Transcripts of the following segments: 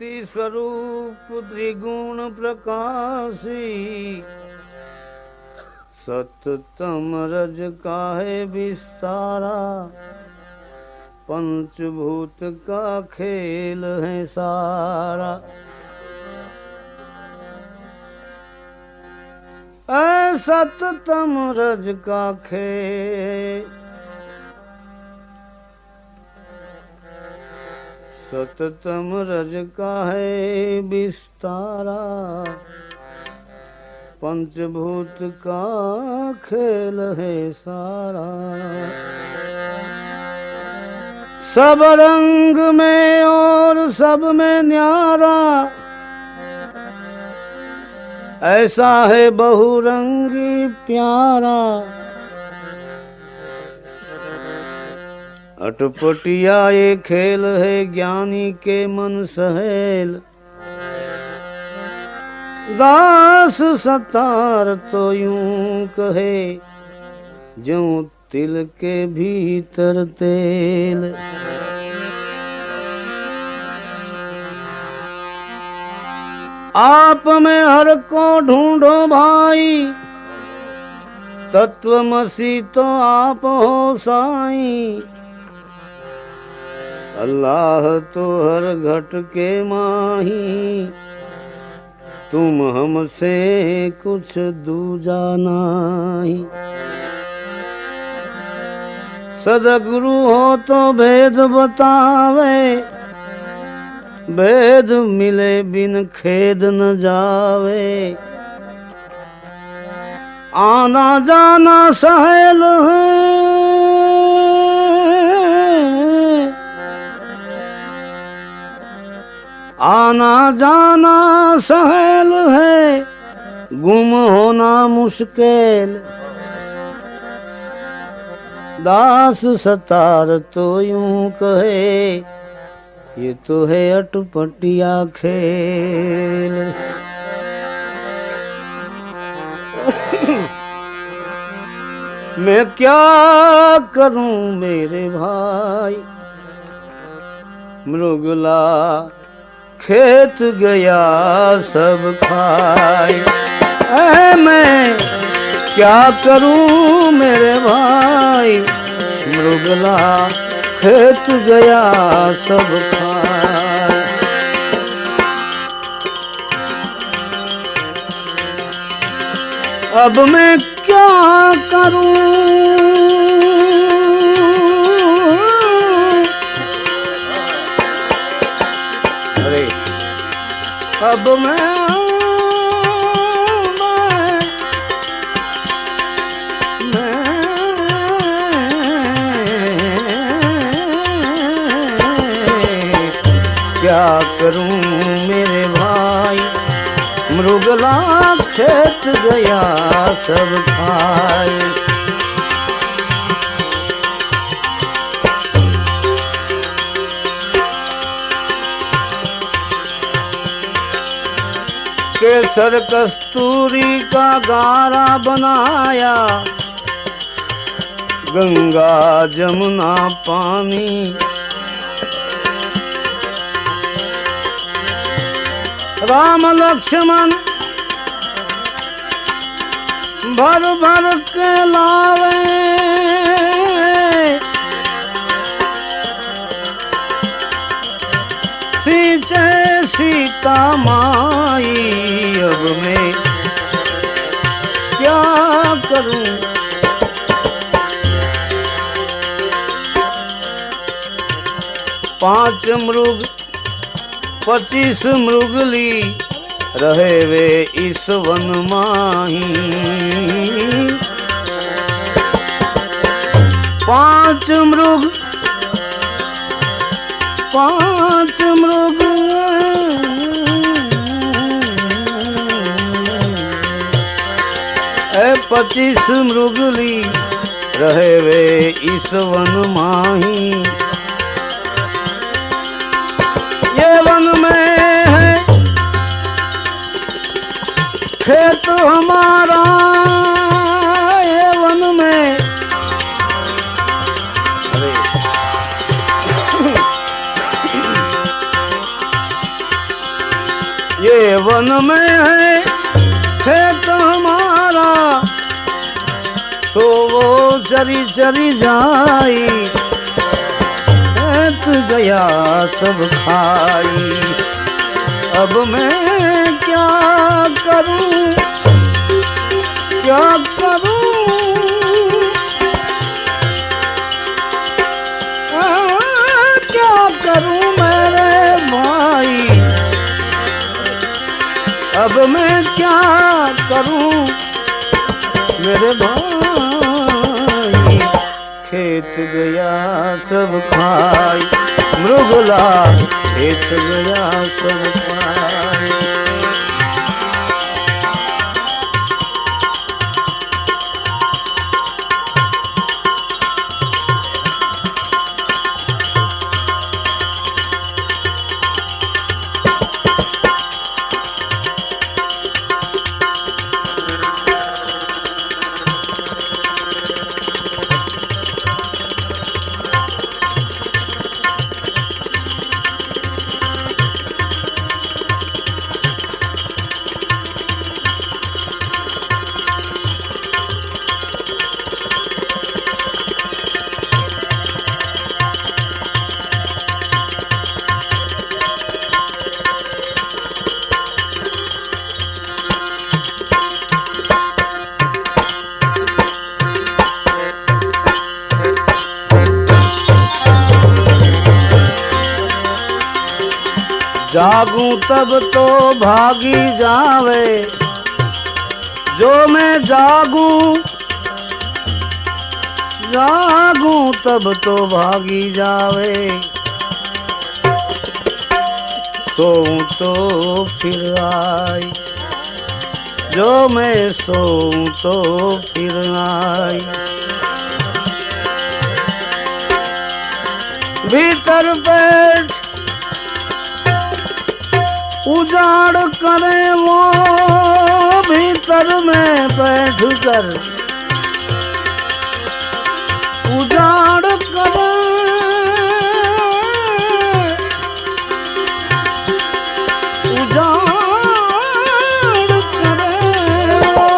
ज्योति स्वरूप त्रिगुण प्रकाशी, सततम रज काहे विस्तारा, पंचभूत का खेल है सारा। सततम रज का खेल, सततम रज का है विस्तारा, पंचभूत का खेल है सारा। सब रंग में और सब में न्यारा, ऐसा है बहुरंगी प्यारा। अटपटिया ये खेल है ज्ञानी के मन सहेल, दास सतार तो यूं कहे, ज्यों तिल के भीतर तेल। आप में हर को ढूंढो भाई, तत्वमसी तो आप हो साईं। अल्लाह तो हर घट के माही, तुम हमसे कुछ दूजा नाही। सदगुरु हो तो भेद बतावे, भेद मिले बिन खेद न जावे। आना जाना सहेल है, आना जाना सहेल है, गुम होना मुश्किल। दास सतार तो यूं कहे, ये तो है अटपटिया खेल। मैं क्या करूं मेरे भाई, मृगला खेत गया सब खाए। मैं क्या करूं मेरे भाई, मृगला खेत गया सब खाए। अब मैं क्या करूं, अरे अब मैं क्या करूं मेरे भाई, मृगला खेत गया सब खाए। केसर कस्तूरी का गारा बनाया, गंगा जमुना पानी। राम लक्ष्मण भर भर के लावे, सींचे सीता माई। अब मैं क्या करूं, 5 मृग 25 मृगली, रहे वे इस वन माही। 5 मृग 5 मृग, 25 मृगली, रहे वे इस वन माही। ये वन में है खेत हमारा, ये वन में। ये वन में है खेत हमारा, तो वो चरी चरी जाई, खेत गया सब खाई। अब मैं क्या करूं, क्या करूं, क्या करूं मेरे भाई, अब मैं क्या करूं मेरे भाई। खेत गया सब खाई, मृगला खेत गया सब खाई। जागूं तब तो भागी जावे, जो मैं जागूं, जागूं तब तो भागी जावे, सोऊं तो फिर आई, जो मैं सोऊं तो फिर आई। भीतर बैठ उजाड़ करे वो, भीतर में बैठ कर उजाड़ करे, उजाड़ करे वो।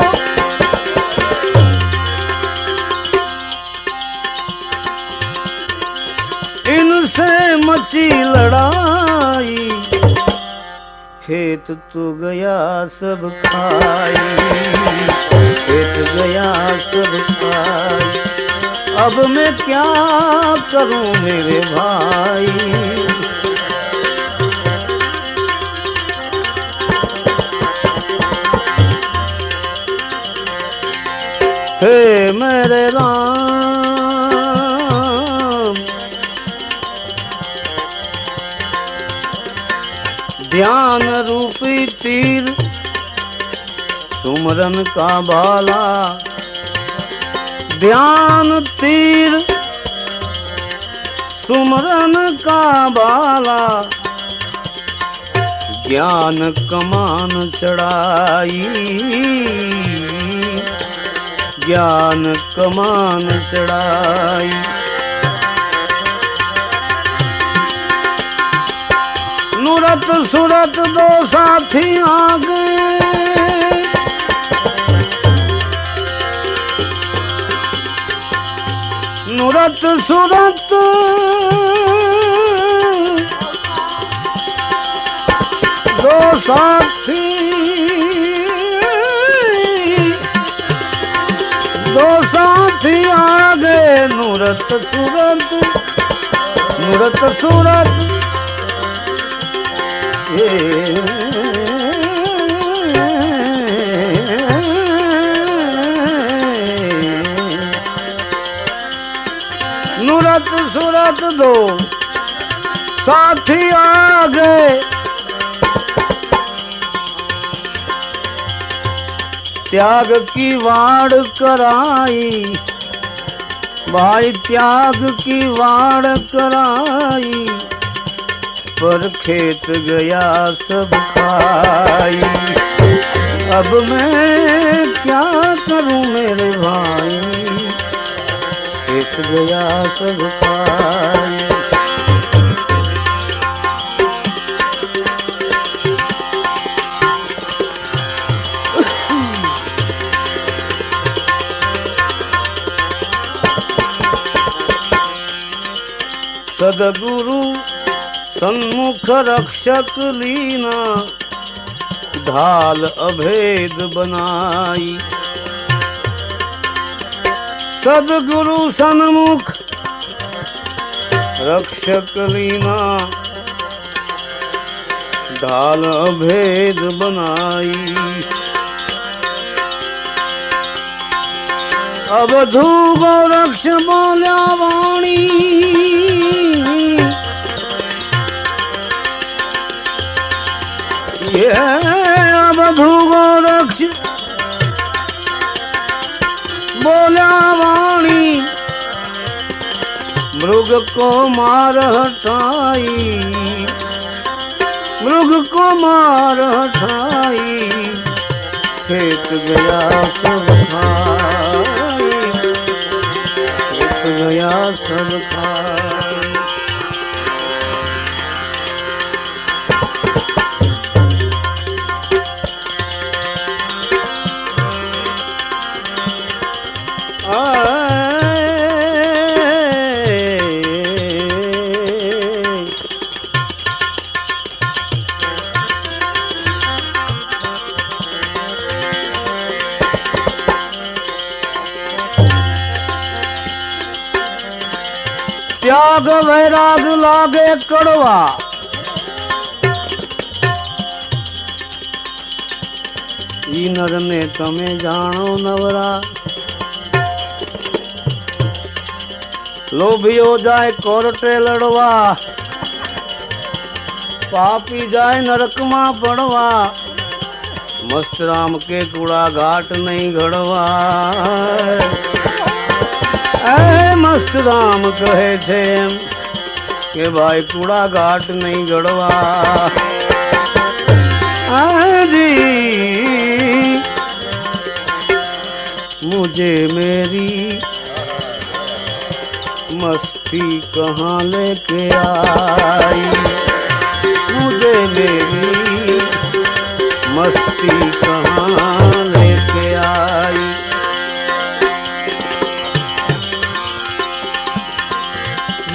इनसे मची लड़ाई, खेत तो गया सब खाई, खेत गया सब खाई। अब मैं क्या करूं मेरे भाई, हे मेरे राम, ध्यान रूपी तीर सुमरन का भाला, ध्यान तीर सुमरन का भाला, ज्ञान कमान चढ़ाई, ज्ञान कमान चढ़ाई। नुरत सुरत दो साथी आ गए, नुरत सुरत दो साथी, दो साथी आ गए, नुरत सुरत, नुरत सुरत। नुरत सुरत दो साथी आ गए, त्याग की वाड़ कराई, भाई त्याग की वाड़ कराई, पर खेत गया सब खाई। अब मैं क्या करूं मेरे भाई, खेत गया सब खाई। सदगुरु सन्मुख रक्षक लीना, ढाल अभेद बनाई। सदगुरु सन्मुख रक्षक लीना, ढाल अभेद बनाई। अवधू गोरक्ष बोल्या वाणी, ये अवधू गोरक्ष बोल्या वाणी, मृग को मार हटाई, मृग को मार हटाई। खेत गया सब खाई, खेत गया सब खाई। त्याग वैराग लागे कड़वा, ई नर ने तमे जानो नवरा। लोभियो जाए कोर्टे लड़वा, पापी जाए नरक मां पड़वा। मस्त राम के कूड़ा घाट नहीं घड़वा। मस्त राम कहे छे के भाई कूड़ा घाट नहीं गड़वा। जी मुझे मेरी मस्ती कहाँ लेके आई, मुझे मेरी मस्ती कहाँ लेके आई।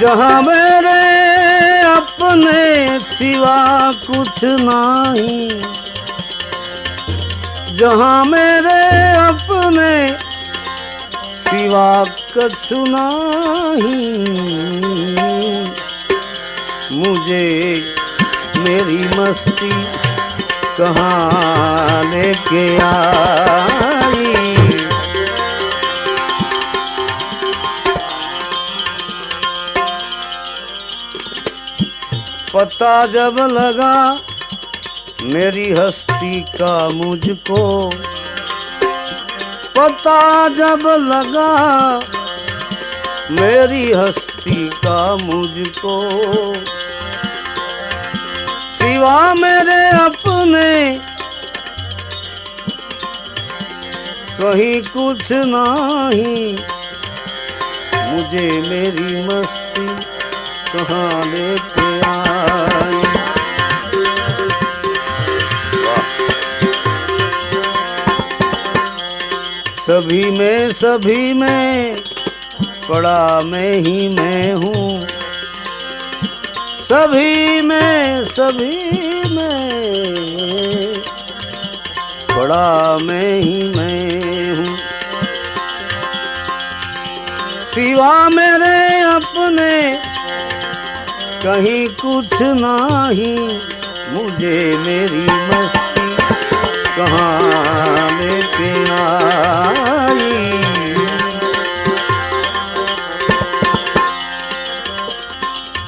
जहाँ मेरे अपने सिवा कुछ नहीं, जहाँ मेरे अपने सिवा कछु नहीं। मुझे मेरी मस्ती कहाँ लेके आई। पता जब लगा मेरी हस्ती का मुझको, पता जब लगा मेरी हस्ती का मुझको। सिवा मेरे अपने कहीं कुछ नहीं। मुझे मेरी मस्ती कहाँ लेके आई। सभी में पड़ा मैं ही मैं हूँ। सभी में पड़ा मैं ही मैं हूँ। सिवा मेरे अपने कहीं कुछ नहीं। मुझे मेरी मस्ती कहाँ लेके आई।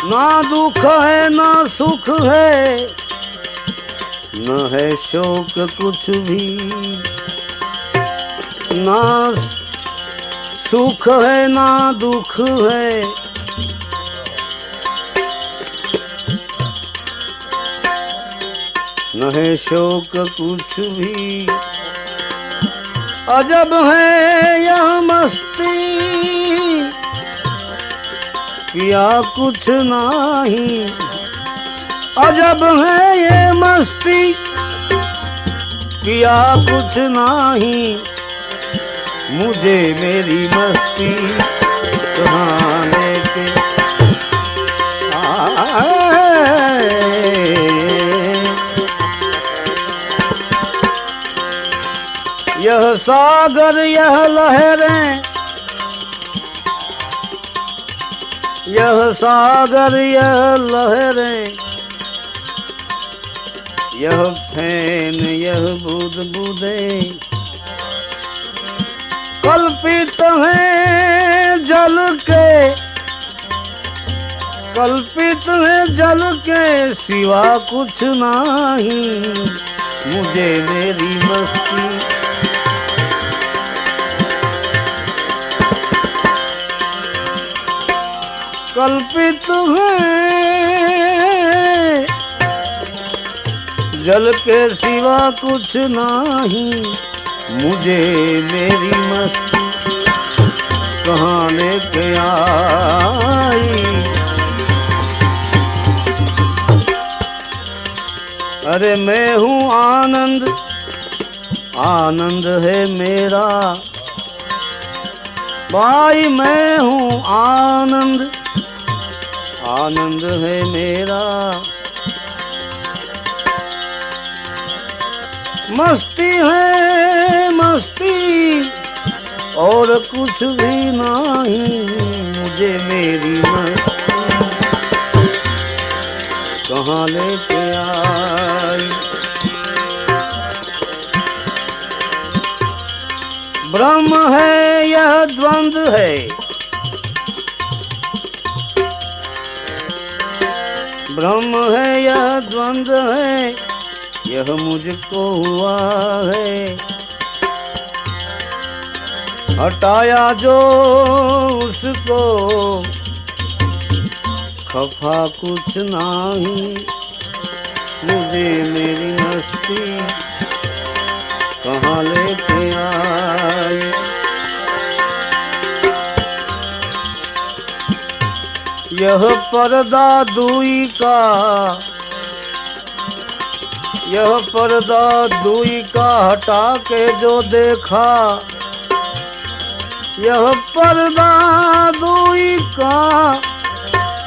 ना दुख है ना सुख है, न है शोक कुछ भी। ना सुख है ना दुख है, न है शोक कुछ भी। अजब है यह मस्ती किया कुछ नहीं। अजब है ये मस्ती किया कुछ नहीं। मुझे मेरी मस्ती कहाँ लेके यह सागर यह लहरें, यह सागर यह लहरें, यह फैन यह बूंद बूंदें, कल्पित हैं जल के, कल्पित है जल के सिवा कुछ नहीं, मुझे मेरी मस्ती कल्पित है जल के सिवा कुछ नहीं, मुझे मेरी मस्ती कहाँ लेके आई। अरे मैं हूँ आनंद, आनंद है मेरा भाई, मैं हूँ आनंद, आनंद है मेरा। मस्ती है मस्ती और कुछ भी नहीं, मुझे मेरी मस्ती कहाँ लेके आई। ब्रह्म है यह द्वंद्व है, ब्रह्म है यह द्वंद्व है, यह मुझको हुआ है। हटाया जो उसको खफा कुछ नहीं, मुझे मेरी मस्ती कहाँ लेके आए। यह पर्दा दुई का, यह पर्दा दुई का हटा के जो देखा, यह पर्दा दुई का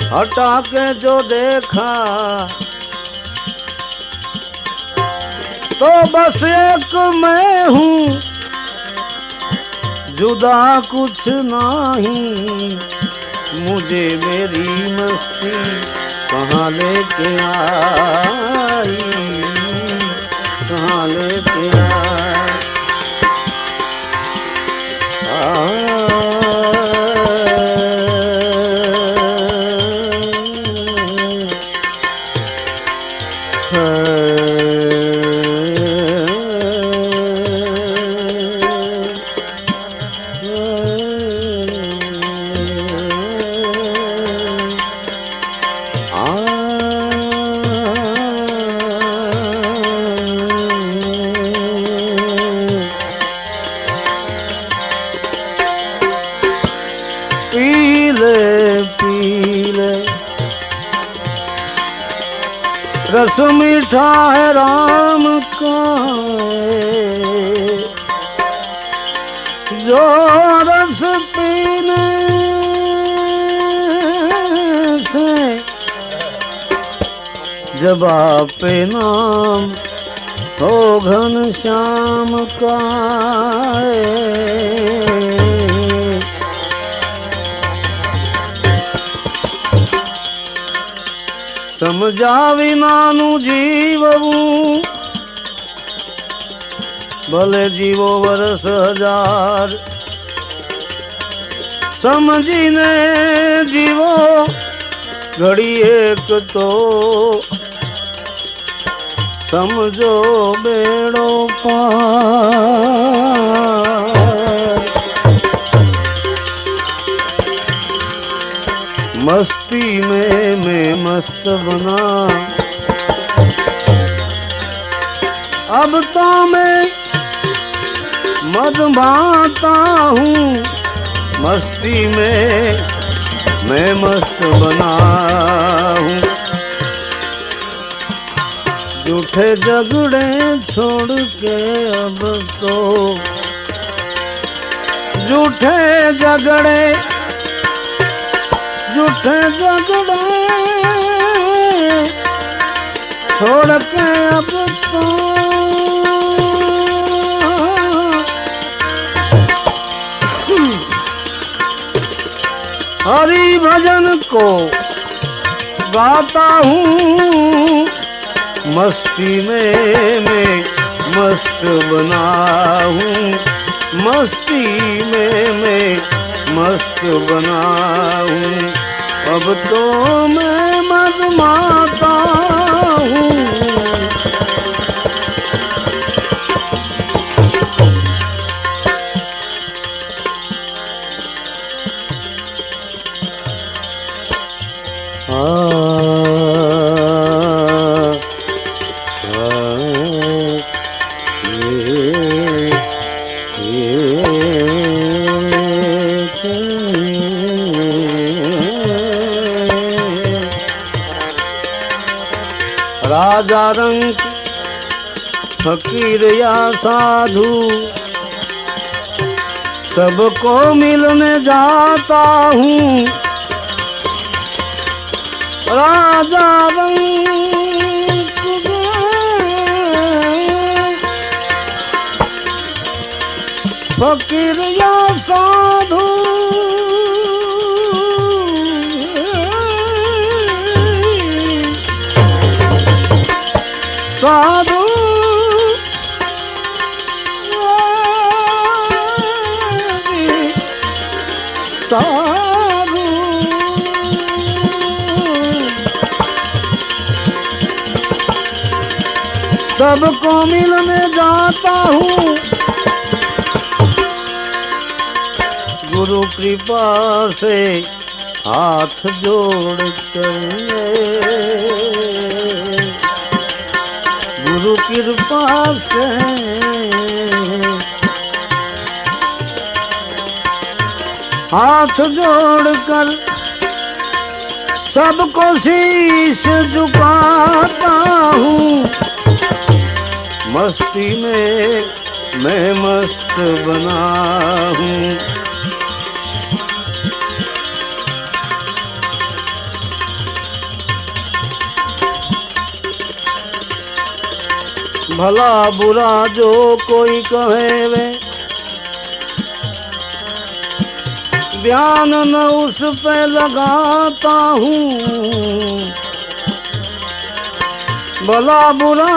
हटा के जो देखा, तो बस एक मैं हूँ जुदा कुछ नहीं, मुझे मेरी मस्ती कहाँ लेके आई, कहाँ लेके आई। रस मीठा है राम का, जो रस पीने से जब आप नाम हो घन श्याम का। समझा विनानु जीवू भले जीवो वर्ष हजार, समझीने जीवो घड़ी एक तो समझो बेड़ो पार। मस्ती में मैं मस्त बना, अब तो मैं मद भाता हूँ, मस्ती में मैं मस्त बना हूँ। झूठे झगड़े छोड़ के अब तो, झूठे झगड़े झूठे झगड़े छोड़ के अब तो हरि भजन को गाता हूँ, मस्ती में मैं मस्त बना हूँ, मस्ती में मैं मस्त बना हूँ। अब तो मैं मदमाता हूँ। राजा रंग फकीर या साधु सबको मिलने जाता हूँ। राजा रंग फकीर या साधु साधु साधु सबको मिलने जाता हूँ। गुरु कृपा से हाथ जोड़ कर, गुरु कृपा से हाथ जोड़कर सबको शीश झुकाता हूँ। मस्ती में मैं मस्त बना हूँ। भला बुरा जो कोई कहे वे ध्यान न उस पे लगाता हूँ। भला बुरा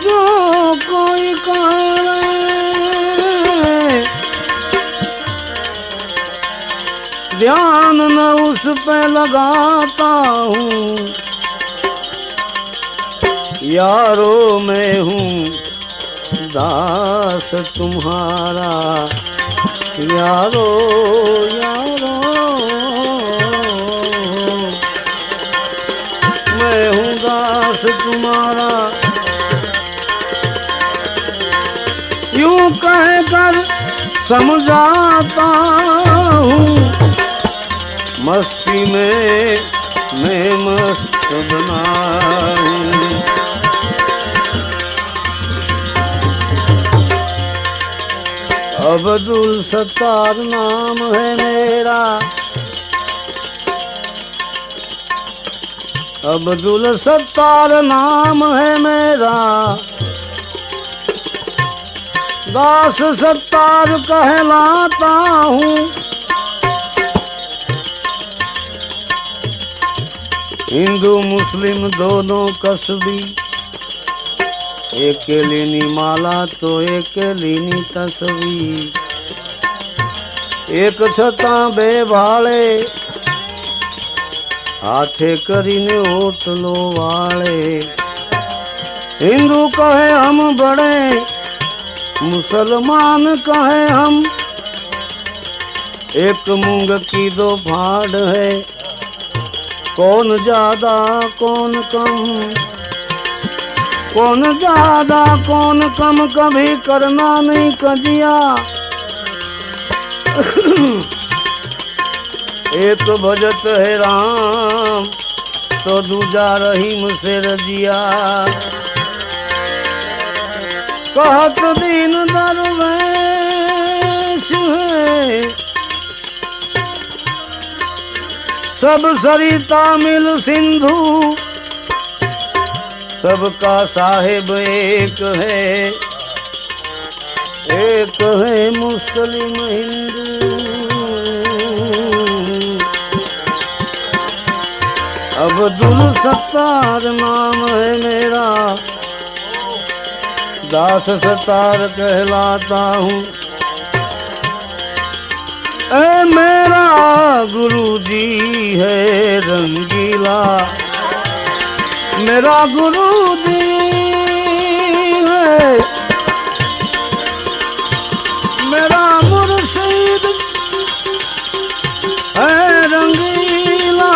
जो कोई कहे ध्यान न उस पे लगाता हूँ। यारो मैं हूँ दास तुम्हारा, यारो यारो मैं हूँ दास तुम्हारा। यूं कहकर समझाता हूँ। मस्ती में मैं मस्त बना हूँ। अब्दुल सत्तार नाम है मेरा, अब्दुल सत्तार नाम है मेरा। दास सत्तार कहलाता हूँ। हिंदू मुस्लिम दोनों कसबी, एक लेनी माला तो एक लेनी तस्वीर। एक छता बे भाले हाथे करीने ओटलो वाले। हिंदू कहे हम बड़े, मुसलमान कहे हम, एक मूंग की दो फाड़ है, कौन ज्यादा कौन कम, कौन ज्यादा कौन कम कभी करना नहीं कजिया। एक भजत है राम तो दूजा रहीम से रजिया। कहत दीन दरवेश है सब सरिता मिल सिंधु, सबका साहिब एक है मुस्लिम हिंदू। अब्दुल सत्तार नाम है मेरा, दास सत्तार कहलाता हूँ। ए मेरा गुरु जी है रंगीला, मेरा गुरु जी है, मेरा मुर्शिद है रंगीला।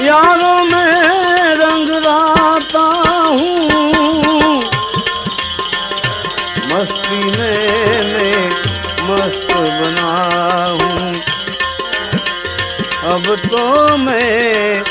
यारों में रंग लाता हूँ, मस्ती में मस्त बना हूँ। अब तो मैं